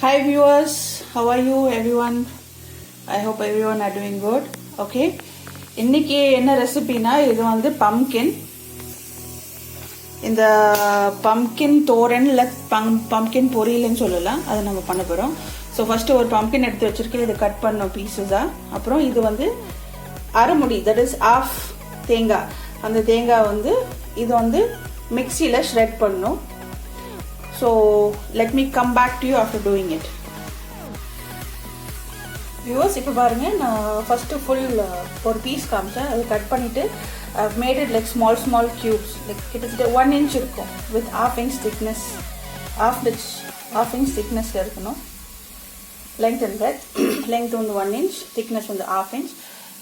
Hi viewers, how are you everyone? I hope everyone are doing good. Okay. இன்னைக்கு என்ன ரெசிபினா இது வந்து pumpkin. இந்த pumpkin தோரன் இல்ல pumpkin பொரியல்னு சொல்லலாம். அதை நம்ம பண்ண போறோம். So first ஒரு pumpkin எடுத்து வச்சிருக்கேன். இத கட் பண்ணோம் பீசஸா. அப்புறம் இது வந்து அரைமுடி, that is half தேங்காய். அந்த தேங்காய் வந்து இது வந்து மிக்ஸில ஷ்ரெட் பண்ணனும். So let me come back to you after doing it. Viewers, இப்போ பாருங்க நான் first full ஒரு பீஸ் காமிச்சேன். அதை கட் பண்ணிட்டு I've made it like small cubes, like கிட்டத்தட்ட 1 inch இருக்கும், with half inch thickness, half inch thickness இருக்கணும். length and breadth, length வந்து 1 inch, thickness வந்து half inch.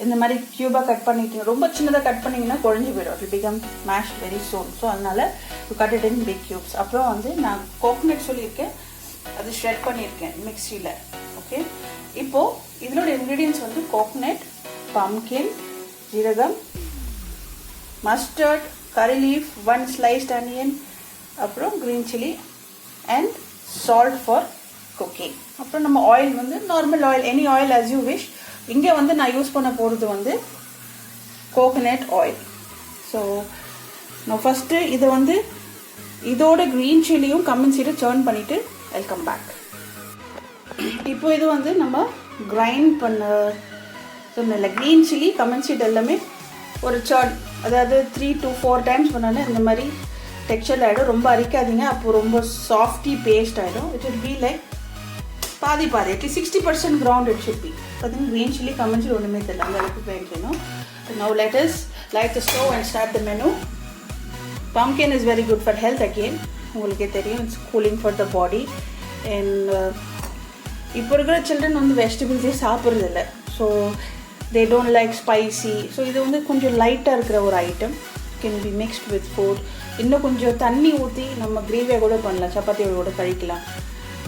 இந்த மாதிரி கியூபா கட் பண்ணிட்டீங்க. ரொம்ப சின்னதாக கட் பண்ணிங்கன்னா குழஞ்சி போயிடும். It become mash very soon. So அதனால you cut it in big cubes. அப்புறம் வந்து நான் கோகனட் சொல்லியிருக்கேன், அது ஷ்ரெட் பண்ணியிருக்கேன் மிக்ஸியில். ஓகே, இப்போது இதனோட இன்க்ரீடியன்ஸ் வந்து கோகனட், பம்கின், ஜீரகம், மஸ்டர்ட், கரி லீஃப், 1 sliced onion, அப்புறம் green chilli and salt for cooking. அப்புறம் நம்ம ஆயில் வந்து normal oil, any oil as you wish. இங்கே வந்து நான் யூஸ் பண்ண போகிறது வந்து கோகனட் ஆயில். ஸோ நான் ஃபஸ்ட்டு இதை வந்து இதோட க்ரீன் சில்லியும் கம்மன் சீடை சர்ன் பண்ணிவிட்டு வெல்கம் பேக். இப்போ இது வந்து நம்ம கிரைண்ட் பண்ண சொன்னல க்ரீன் சில்லி கம்மன் சீட் எல்லாமே ஒரு சர்ன், அதாவது 3 to 4 டைம்ஸ் பண்ணாலும் இந்த மாதிரி டெக்ஸ்சர் ஆகிடும். ரொம்ப அரிக்காதீங்க, அப்போ ரொம்ப சாஃப்டி பேஸ்ட் ஆகிடும். இட் வில் பி லைக் பாதி at least 60% ground it should be. பார்த்தீங்கன்னா க்ரீன் சில்லி கம்மன் சீட் ஒன்றுமே தெரியல, அந்த அளவுக்கு வேணும். Now let us light the stove and start the menu. Pumpkin is very good for health again. உங்களுக்கே தெரியும், it's cooling for the body. And இப்போ இருக்கிற சில்ட்ரன் வந்து வெஜிடபிள்ஸே சாப்பிட்றதில்ல. So they don't like spicy. So இது வந்து கொஞ்சம் லைட்டாக இருக்கிற ஒரு item, can be mixed with food. இன்னும் கொஞ்சம் தண்ணி ஊற்றி நம்ம கிரேவியாக கூட பண்ணலாம், சப்பாத்தியோட கூட கழிக்கலாம்.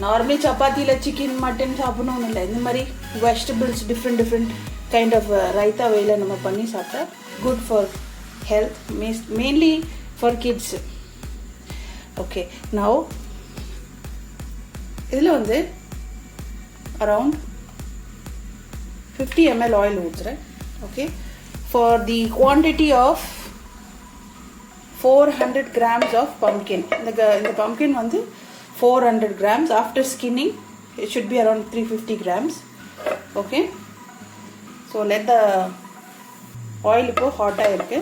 நார்மலி சப்பாத்தியில் சிக்கன் மட்டன் சாப்பிடணும்னு இல்லை, இந்த மாதிரி vegetables different kind of raita வேல நம்ம பண்ணி சாப்பிட்டா good for health, mainly for kids. Okay, now இதில் வந்து அரவுண்ட் 50 ml ஆயில் ஊற்றுறேன். Okay, for the quantity of 400 grams of pumpkin. இந்த பம்கின் வந்து 400 grams. After skinning it should be around 350 grams. Okay, so let the oil இப்போ ஹாட்டாக இருக்கு.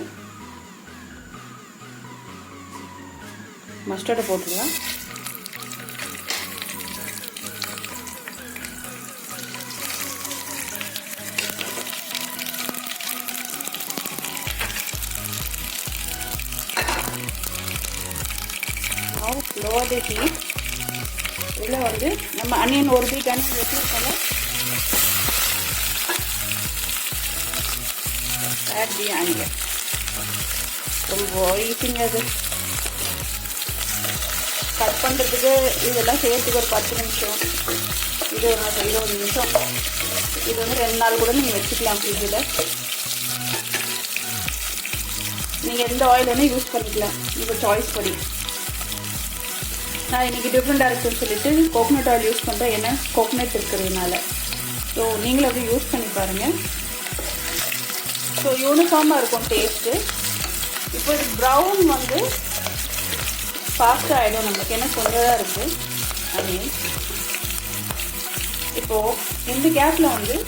மஸ்டர்டை போட்டுக்கலாம். now lower the heat. இதில் வந்து நம்ம அனியன் ஒரு பீட் அனியன் வச்சுருக்கோம். ஆட் தி ஆனியன். ரொம்ப ஈஸிங்க அது கட் பண்ணுறதுக்கு. இதெல்லாம் செய்யறதுக்கு ஒரு 10 நிமிஷம், இது ஒரு 20 நிமிஷம். இது வந்து 2 நாள் கூட நீங்கள் வச்சுக்கலாம் ஃப்ரிட்ஜில். நீங்கள் எந்த ஆயில் வேணால் யூஸ் பண்ணிக்கலாம், உங்கள் சாய்ஸ் படி. நான் இன்றைக்கி டிஃப்ரெண்ட்டாக இருக்குன்னு சொல்லிட்டு கோகனட் ஆயில் யூஸ் பண்ணுறேன், ஏன்னா கோகனட் இருக்கிறதுனால. ஸோ நீங்களும் அப்படி யூஸ் பண்ணி பாருங்கள். ஸோ யூனிஃபார்மாக இருக்கும் டேஸ்ட்டு. இப்போ இது ப்ரௌன் வந்து ஃபாஸ்ட்டாக ஆகிடும் நமக்கு, ஏன்னா கொஞ்சம் தான் இருக்குது அனியன். இப்போது இந்த கேப்பில் வந்து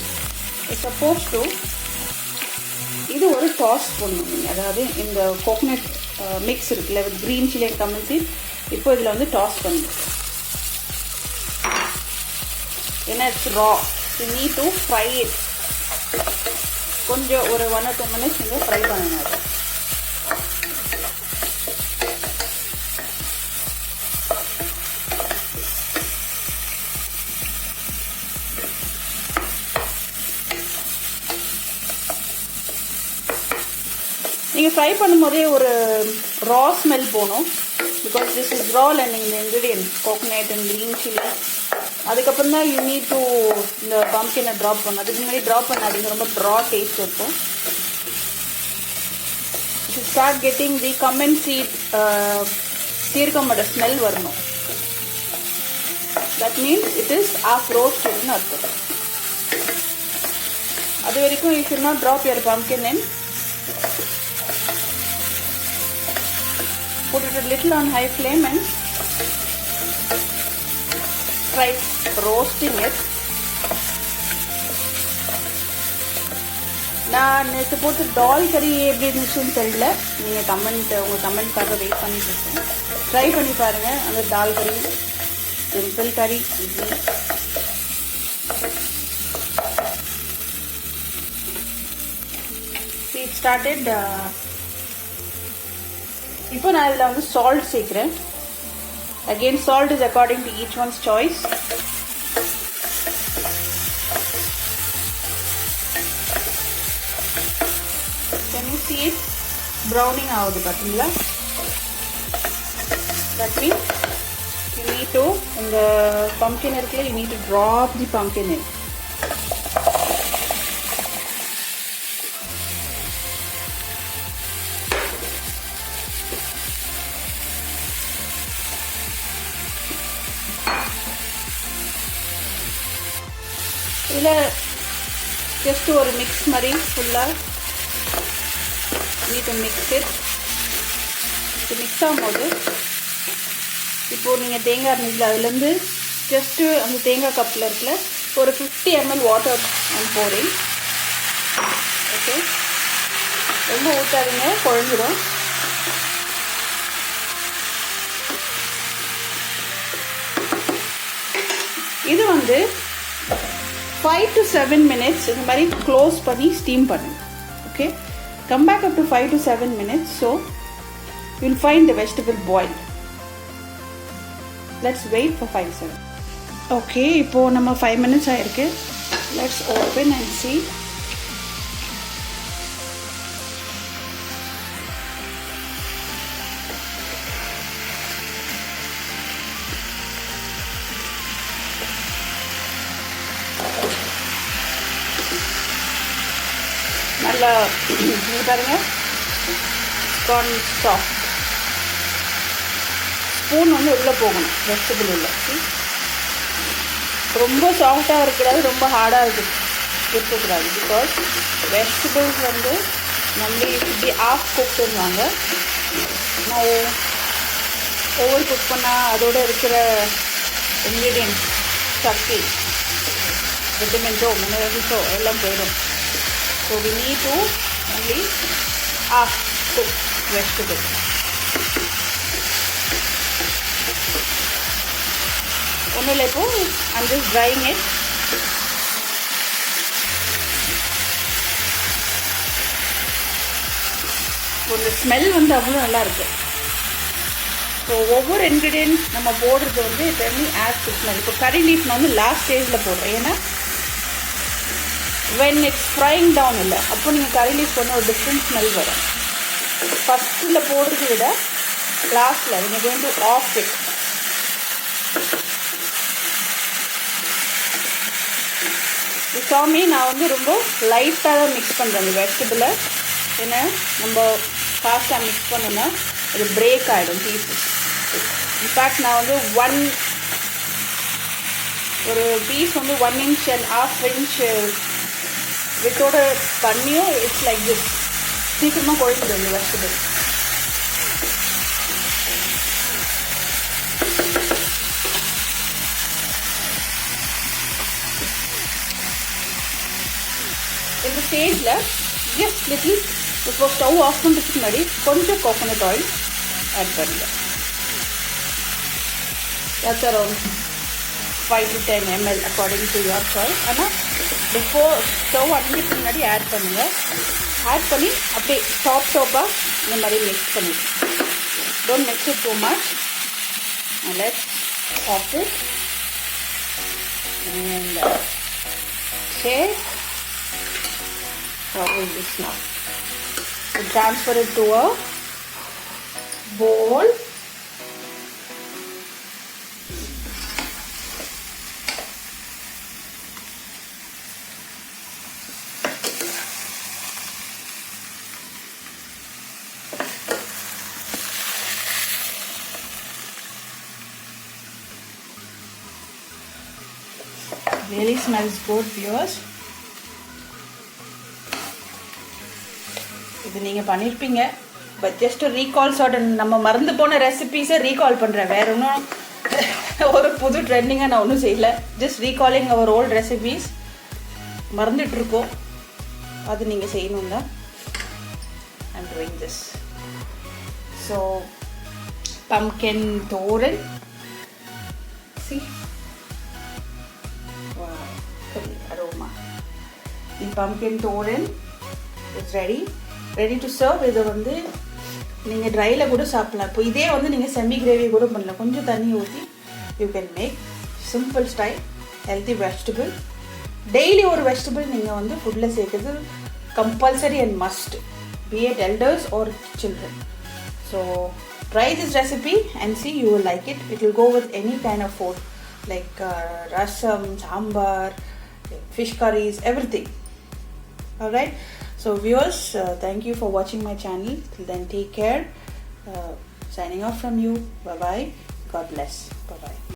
சப்போஸ் டு இது ஒரு டாஸ் பண்ணணும் நீங்கள், அதாவது இந்த கோகனட் மிக்ஸ் இருக்குல்ல with green chilli and cumin seed, இப்போ இதில் வந்து டாஸ் பண்ணுங்க. ஏன்னா it's raw, you need to fry it. கொஞ்சம் ஒரு 1 or 2 minutes நீங்கள் ஃப்ரை பண்ணணும். அது நீங்கள் ஃப்ரை பண்ணும்போதே ஒரு ரா ஸ்மெல் போகணும். because this is raw learning the ingredient, coconut and green chili. அதுக்கப்புறம் தான் யூ நீட் டு இந்த பம்கினை ட்ராப் பண்ணணும். அதுக்கு முன்னாடி ட்ராப் பண்ணாதீங்க, ரொம்ப ரா டேஸ்ட் இருக்கும். You start getting the cumin seed சீரகமோட ஸ்மெல் வரணும். That means it is half roasted னு அர்த்தம். அது வரைக்கும் you should not drop your pumpkin in. Put it a little on high flame and try roasting it. நான் நேற்று போட்டு டால் கறி எப்படி இருந்துச்சுன்னு தெரியல. நீங்கள் உங்கள் கமெண்ட்காக வெயிட் பண்ணிட்டு இருக்கேன். ட்ரை பண்ணி பாருங்கள். அந்த டால் கறி, சிம்பிள் கறி, இட்லி. See, it started. இப்போ நான் இதில் வந்து சால்ட் சேர்க்குறேன். Again, salt is according to each one's choice. Can you see it browning ஆகுது பார்த்தீங்களா? That means you need to, இந்த pumpkin இருக்குல்ல, you need to drop the pumpkin in. இதில் ஜஸ்ட் ஒரு மிக்ஸ் மாதிரி ஃபுல்லாக நீட் மிக்ஸ் இட். இது mix ஆகும்போது இப்போது நீங்கள் தேங்காய் இருந்தீங்களா, அதுலேருந்து ஜஸ்ட்டு அந்த தேங்காய் கப்பில் இருக்குல்ல ஒரு 50 ml water and boring. Okay, ரொம்ப ஊற்றாதீங்க, குழஞ்சிடும். இது வந்து 5 to 7 minutes இந்த மாதிரி க்ளோஸ் பண்ணி ஸ்டீம் பண்ணுங்க. Okay, come back up to 5 to 7 minutes. So you will find the vegetable boil. Let's wait for 5-7. Okay, இப்போது நம்ம 5 minutes ஆகிருக்கு. Let's open and see. நல்லா பாருங்க, கார்ன் சாஃப்ட். ஸ்பூன் வந்து உள்ளே போகணும் வெஜிடபிள் உள்ள. ரொம்ப சாஃப்டாக இருக்கக்கூடாது, ரொம்ப ஹார்டாக இருக்கக்கூடாது. பிகாஸ் வெஜிடபிள்ஸ் வந்து நம்மளே இப்படி ஆஃப் குக்குன்னுவாங்க. நான் ஓவர் குக் பண்ணால் அதோடு இருக்கிற இன்க்ரீடியன்ட்ஸ், சக்தி, விட்டமின்ஸோ மினரல்ஸோ எல்லாம் போயிடும். So we need to only half cook vegetables. ஒன்றும் இல்லை, இப்போது I'm just drying it. ஒரு ஸ்மெல் வந்து அவ்வளோ நல்லா இருக்கு. ஸோ ஒவ்வொரு இன்க்ரீடியன்ட் நம்ம போடுறது வந்து இப்போ வந்து ஆட் டு ஸ்மெல். இப்போ கறி லீஃப் நான் வந்து லாஸ்ட் ஸ்டேஜில் போடுறேன். ஏன்னா when it's frying down இல்லை, அப்போ நீங்கள் கறி லீஃப் பண்ண ஒரு டிஃப்ரெண்ட் ஸ்மெல் வரும். ஃபஸ்ட்டில் போடுறதை விட லாஸ்ட்டில் நீங்கள் going to off it. சாமி நான் வந்து ரொம்ப லைட்டாக தான் மிக்ஸ் பண்ணுறேன் அந்த வெஜிடபிளை. ஏன்னா நம்ம ஃபாஸ்ட்டாக மிக்ஸ் பண்ணோன்னா அது பிரேக் ஆகிடும் பீஸஸ். இன்ஃபேக்ட் நான் வந்து ஒரு பீஸ் வந்து 1 inch and 1/2 inch வித்தோட தண்ணியும் இட்ஸ் லைக் திஸ். சீக்கிரமாக குழஞ்சிடும் இந்த வெஜிடபிள். இந்த ஸ்டேஜில் ஜஸ்ட் லிட்டில் இப்போ ஸ்டவ் ஆஃப் பண்ணுறதுக்கு முன்னாடி கொஞ்சம் கோகோனட் ஆயில் ஆட் பண்ணுங்க. That's around 5 to 10 ml according to your choice. ஆனால் பிஃபோர் ஸ்டவ் அடிக்கிறதுக்கு முன்னாடி ஆட் பண்ணுங்கள். ஆட் பண்ணி அப்படியே டாப்பாக இந்த மாதிரி மிக்ஸ் பண்ணிடுங்க. Don't mix it too much. Let's off it and shake. How is this now? So transfer it to a bowl. Really smells good, viewers. இது நீங்கள் பண்ணியிருப்பீங்க, பட் ஜஸ்ட் ரீகால் சர்டன் நம்ம மறந்து போன ரெசிபீஸை ரீகால் பண்ணுறேன். வேற ஒன்றும் ஒரு புது ட்ரெண்டிங்காக நான் ஒன்றும் செய்யலை. ஜஸ்ட் ரீகாலிங் அவர் ஓல்ட் ரெசிபீஸ். மறந்துட்டுருக்கோம், அது நீங்கள் செய்யணும் தான். I'm doing this. So pumpkin toran. See? Wow, aroma. The pumpkin toran is ready to serve. இதை வந்து நீங்கள் ட்ரையில் கூட சாப்பிடலாம். இப்போ இதே வந்து நீங்கள் செமி கிரேவி கூட பண்ணலாம். கொஞ்சம் தண்ணி ஊற்றி you can make simple style healthy vegetable. Daily ஒரு வெஜிடபிள் நீங்கள் வந்து ஃபுட்டில் சேர்க்குறது compulsory and must, be it elders or children. So try this recipe and see, you will like it. It will go with any kind of food like rasam, sambar, fish curries, everything. Alright, so viewers, thank you for watching my channel. Till then, take care. Signing off from you. Bye bye. God bless. Bye bye.